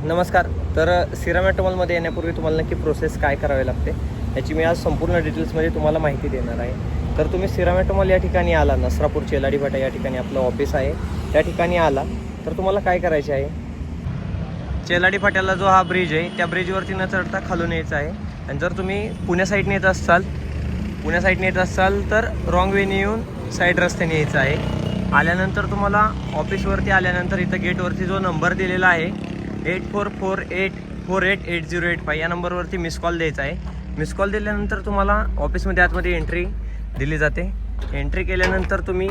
नमस्कार. तर सिराम ॲटोमॉलमध्ये येण्यापूर्वी तुम्हाला नक्की प्रोसेस काय करावी लागते याची मी आज संपूर्ण डिटेल्समध्ये तुम्हाला माहिती देणार आहे. तर तुम्ही सिराम ॲटोमॉल या ठिकाणी आला, नसरापूर चेलाडी फाटा या ठिकाणी आपलं ऑफिस आहे, त्या ठिकाणी आला तर तुम्हाला काय करायचे आहे, चेलाडी फाट्याला जो हा ब्रिज आहे त्या ब्रिजवरती न चढता खालून यायचं आहे. आणि जर तुम्ही पुण्या साईडने येत असाल तर रॉंग वेने येऊन साईड रस्त्याने यायचं आहे. आल्यानंतर तुम्हाला ऑफिसवरती आल्यानंतर इथं गेटवरती जो नंबर दिलेला आहे 8448488085 या नंबरवरती मिस कॉल द्यायचा आहे. मिस कॉल दिल्यानंतर तुम्हाला ऑफिसमध्ये आतमध्ये एंट्री दिली जाते. एंट्री केल्यानंतर तुम्ही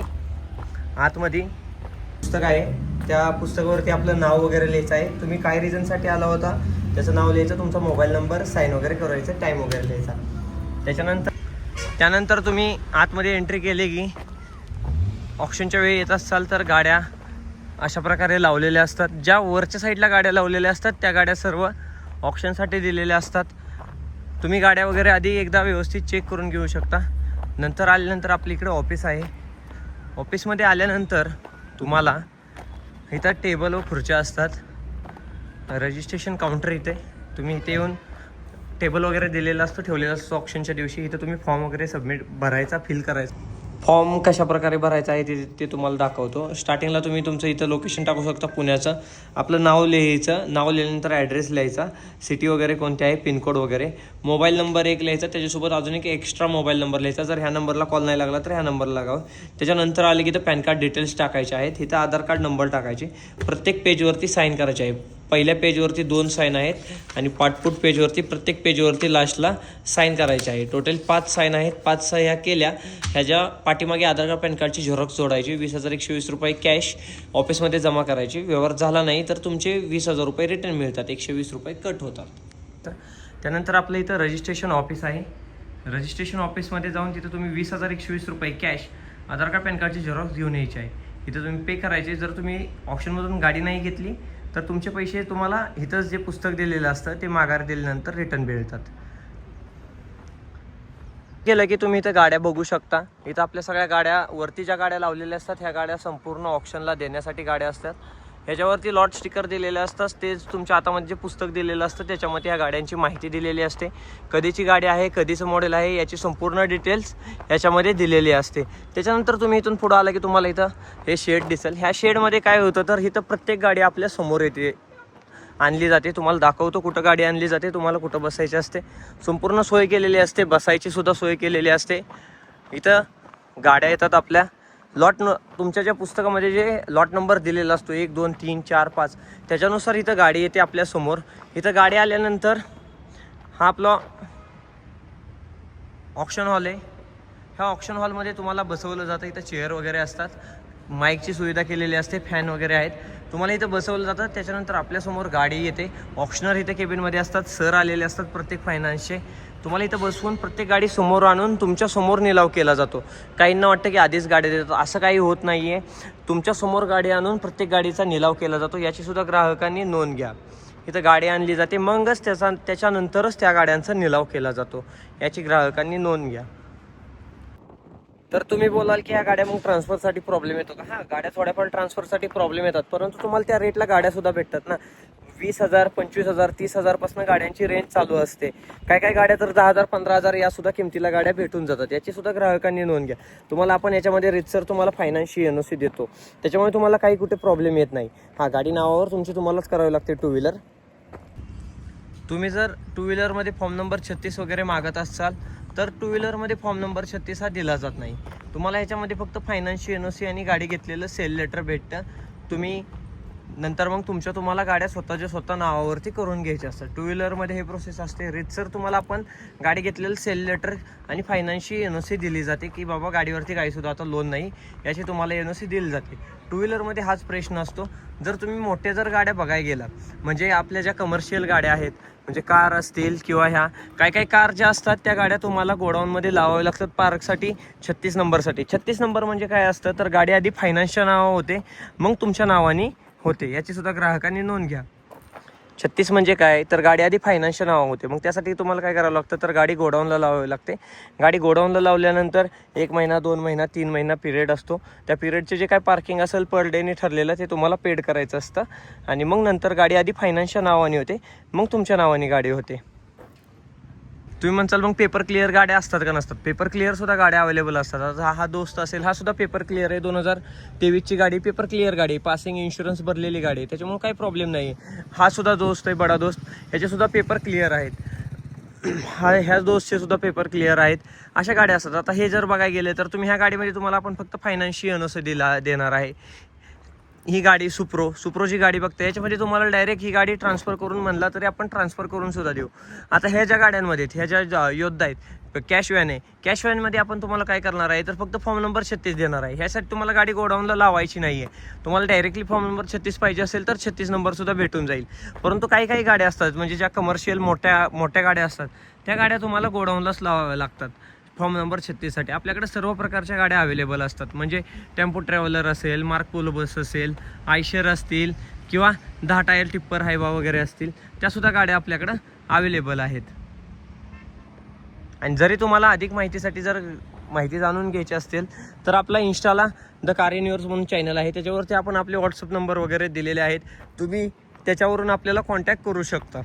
आतमध्ये पुस्तक आहे, त्या पुस्तकावरती आपलं नाव वगैरे लिहायचं आहे. तुम्ही काय रिझनसाठी आला होता त्याचं नाव लिहायचं, तुमचा मोबाईल नंबर, साईन वगैरे करायचं, टाईम वगैरे लिहायचा. त्यानंतर तुम्ही आतमध्ये एंट्री केली की ऑप्शनच्या वेळी येत असाल तर गाड्या अशा प्रकारे लावलेल्या असतात. ज्या वरच्या साईडला गाड्या लावलेल्या असतात त्या गाड्या सर्व ऑप्शनसाठी दिलेल्या असतात. तुम्ही गाड्या वगैरे आधी एकदा व्यवस्थित चेक करून घेऊ शकता. नंतर आल्यानंतर आपल्या इकडे ऑफिस आहे. ऑफिसमध्ये आल्यानंतर तुम्हाला इथं टेबल व खुर्च्या असतात. रजिस्ट्रेशन काउंटर इथे, तुम्ही इथे येऊन टेबल वगैरे दिलेला असतो, ठेवलेला असतो ऑप्शनच्या दिवशी. इथं तुम्ही फॉर्म वगैरे भरायचा, फिल करायचा. फॉर्म कशा प्रकारे भरायचा आहे ते तुम्हाला दाखवतो. स्टार्टिंगला तुम्ही तुमचं इथं लोकेशन टाकू शकता पुण्याचं, आपलं नाव लिहायचं, नाव लिहिल्यानंतर ॲड्रेस लिहायचा, सिटी वगैरे कोणती आहे, पिनकोड वगैरे, मोबाईल नंबर एक लिहायचा, त्याच्यासोबत अजून एक एक्स्ट्रा मोबाईल नंबर लिहायचा. जर ह्या नंबरला कॉल नाही लागला तर ह्या नंबरला लागावं. त्याच्यानंतर आले की इथं पॅन कार्ड डिटेल्स टाकायचे आहेत, इथं आधार कार्ड नंबर टाकायचे. प्रत्येक पेजवरती साईन करायचे आहे. पहिल्या पेजवरती 2 साईन आहेत आणि पाठपुट पेजवरती प्रत्येक पेजवरती लास्टला साईन करायचे आहे. टोटल 5 साईन आहेत. 5 सह्या केल्या, ह्याच्या पाठीमागे आधार कार्ड पॅन कार्डची झेरॉक्स जोडायची. 20,120 रुपये कॅश ऑफिसमध्ये जमा करायची. व्यवहार झाला नाही तर तुमचे 20,000 रुपये रिटर्न मिळतात, 120 रुपये कट होतात. तर त्यानंतर आपलं इथं रजिस्ट्रेशन ऑफिस आहे. रजिस्ट्रेशन ऑफिसमध्ये जाऊन तिथं तुम्ही 20,120 रुपये कॅश, आधार कार्ड पॅन कार्डची झेरॉक्स घेऊन यायची आहे. इथं तुम्ही पे करायचे. जर तुम्ही ऑप्शनमधून गाडी नाही घेतली तर तुमचे पैसे तुम्हाला इथंच जे पुस्तक दिलेलं असतं ते माघार दिल्यानंतर रिटर्न मिळतात. गेलं की तुम्ही इथं गाड्या बघू शकता. इथं आपल्या सगळ्या गाड्या वरती ज्या गाड्या लावलेल्या असतात ह्या गाड्या संपूर्ण ऑप्शनला देण्यासाठी गाड्या असतात. ह्याच्यावरती लॉट स्टिकर दिलेले असतात. तेच तुमच्या हातामध्ये जे पुस्तक दिलेलं असतं त्याच्यामध्ये ह्या गाड्यांची माहिती दिलेली असते. कधीची गाडी आहे, कधीचं मॉडेल आहे याची संपूर्ण डिटेल्स याच्यामध्ये दिलेली असते. त्याच्यानंतर तुम्ही इथून पुढं आला की तुम्हाला इथं हे शेड दिसेल. ह्या शेडमध्ये काय होतं तर इथं प्रत्येक गाडी आपल्या समोर येते, आणली जाते. तुम्हाला दाखवतो कुठं गाडी आणली जाते, तुम्हाला कुठं बसायची असते. संपूर्ण सोय केलेली असते, बसायची सुद्धा सोय केलेली असते. इथं गाड्या येतात आपल्या तुमच्या ज्या पुस्तकामध्ये जे लॉट नंबर दिलेला असतो 1, 2, 3, 4, 5 त्याच्यानुसार इथं गाडी येते आपल्यासमोर. इथं गाडी आल्यानंतर हा आपला ऑप्शन हॉल आहे. ह्या ऑप्शन हॉलमध्ये तुम्हाला बसवलं जातं. इथं चेअर वगैरे असतात, माईकची सुविधा केलेली असते, फॅन वगैरे आहेत. तुम्हाला इथं बसवलं जातं. त्याच्यानंतर आपल्यासमोर गाडी येते. ऑप्शनर इथे केबिनमध्ये असतात, सर आलेले असतात प्रत्येक फायनान्सचे. तुम्हाला इथं बसवून प्रत्येक गाडी समोर आणून तुमच्या समोर निलाव केला जातो. काहींना वाटतं की आधीच गाडी देतात, असं काही होत नाही आहे. तुमच्या समोर गाडी आणून प्रत्येक गाडीचा निलाव केला जातो. याचीसुद्धा ग्राहकांनी नोंद घ्या. इथं गाडी आणली जाते, मगच त्याच्यानंतरच त्या गाड्यांचा निलाव केला जातो. याची ग्राहकांनी नोंद घ्या. तर तुम्ही बोलाल की ह्या गाड्या मग ट्रान्सफरसाठी प्रॉब्लेम येतो का? हां, गाड्या थोड्याफार ट्रान्सफरसाठी प्रॉब्लेम येतात, परंतु तुम्हाला त्या रेटला गाड्यासुद्धा भेटतात ना. 20,000, 25,000, 30,000 गाड्यांची रेंज चालू असते. काय गाड्या तर 10,000, 15,000 यासुद्धा किमतीला गाड्या भेटून जातात. याची सुद्धा ग्राहकांनी नोंद घ्या. तुम्हाला आपण याच्यामध्ये रितसर तुम्हाला फायनान्शियल NOC देतो, त्याच्यामुळे तुम्हाला काही कुठे प्रॉब्लेम येत नाही. हां, गाडी नावावर तुमची तुम्हालाच करावी लागते. 2 व्हीलर तुम्ही जर 2 व्हीलरमध्ये फॉर्म नंबर 36 वगैरे मागत असाल तर 2 व्हीलरमध्ये फॉर्म नंबर 36 हा दिला जात नाही. तुम्हाला ह्याच्यामध्ये फक्त फायनान्शियल NOC आणि गाडी घेतलेलं सेल लेटर भेटतं. तुम्ही नंतर मग तुम्हाला गाड्या स्वतः नावावरती करून घ्यायच्या असतात. 2 व्हीलरमध्ये हे प्रोसेस असते. रितसर तुम्हाला आपण गाडी घेतलेलं सेल लेटर आणि फायनान्शियल NOC दिली जाते की बाबा गाडीवरती काहीसुद्धा आता लोन नाही, याची तुम्हाला NOC दिली जाते. 2 व्हीलरमध्ये हाच प्रश्न असतो. जर तुम्ही मोठ्या जर गाड्या बघायला गेला, म्हणजे आपल्या ज्या कमर्शियल गाड्या आहेत, म्हणजे कार असतील किंवा ह्या काही कार ज्या असतात त्या गाड्या तुम्हाला गोडाऊनमध्ये लावाव्या लागतात पार्कसाठी 36 नंबरसाठी. 36 नंबर म्हणजे काय असतं तर गाडी आधी फायनान्सच्या नावावर होते, मग तुमच्या नावाने होते. याची सुद्धा ग्राहकांनी नोंद घ्या. 36 म्हणजे काय तर गाडी आधी फायनान्सच्या नावावर होते. मग त्यासाठी तुम्हाला काय करावं लागतं तर गाडी गोडाऊनला लावावी लागते. गाडी गोडाऊनला लावल्यानंतर 1 महिना 2 महिना 3 महिना पिरियड असतो. त्या पिरियडचे जे काय पार्किंग असेल पर डेने ठरलेलं ते तुम्हाला पेड करायचं असतं. आणि मग नंतर गाडी आधी फायनान्सच्या नावाने होते, मग तुमच्या नावाने गाडी होते. तुम्ही म्हणसाल मग पेपर क्लिअर गाड्या असतात का नसतात? पेपर क्लिअर सुद्धा गाड्या अवेलेबल असतात. आता हा दोस्त असेल, हा सुद्धा पेपर क्लिअर आहे. 2023ची गाडी पेपर क्लिअर गाडी आहे, पासिंग इन्शुरन्स भरलेली गाडी आहे, त्याच्यामुळे काही प्रॉब्लेम नाही. हा सुद्धा दोस्त आहे बडा दोस्त, ह्याचे सुद्धा पेपर क्लिअर आहेत. ह्या दोस्तचे सुद्धा पेपर क्लिअर आहेत. अशा गाड्या असतात. आता हे जर बघायला गेले तर तुम्ही ह्या गाडीमध्ये तुम्हाला आपण फक्त फायनान्शियल एनओसी देणार आहे. ही गाडी सुप्रोची गाडी बघते, याच्यामध्ये तुम्हाला डायरेक्ट ही गाडी ट्रान्सफर करून म्हणला तरी आपण ट्रान्सफर करून सुद्धा देऊ. आता ह्या ज्या गाड्यांमध्ये ह्या ज्या योद्धा आहेत, कॅश व्हॅन आहे, कॅश व्हॅनमध्ये आपण तुम्हाला काय करणार आहे तर फक्त फॉर्म नंबर 36 देणार आहे. ह्यासाठी तुम्हाला गाडी गोडाऊनला लावायची नाही आहे. तुम्हाला डायरेक्टली फॉर्म नंबर 36 पाहिजे असेल तर 36 नंबर सुद्धा भेटून जाईल. परंतु काही गाड्या असतात म्हणजे ज्या कमर्शियल मोठ्या गाड्या असतात त्या गाड्या तुम्हाला गोडाऊनलाच लावाव्या लागतात फॉर्म नंबर 36साठी. आपल्याकडे सर्व प्रकारच्या गाड्या अवेलेबल असतात, म्हणजे टेम्पो ट्रॅव्हलर असेल, मार्क पोलो बस असेल, आयशर असतील किंवा 10 टायर टिप्पर हायवा वगैरे असतील, त्यासुद्धा गाड्या आपल्याकडं अवेलेबल आहेत. आणि जरी तुम्हाला अधिक माहितीसाठी जर माहिती जाणून घ्यायची असेल तर आपला इंस्टाला द कार युनिवर्स म्हणून चॅनल आहे, त्याच्यावरती आपण आपले व्हॉट्सअप नंबर वगैरे दिलेले आहेत. तुम्ही त्याच्यावरून आपल्याला कॉन्टॅक्ट करू शकता.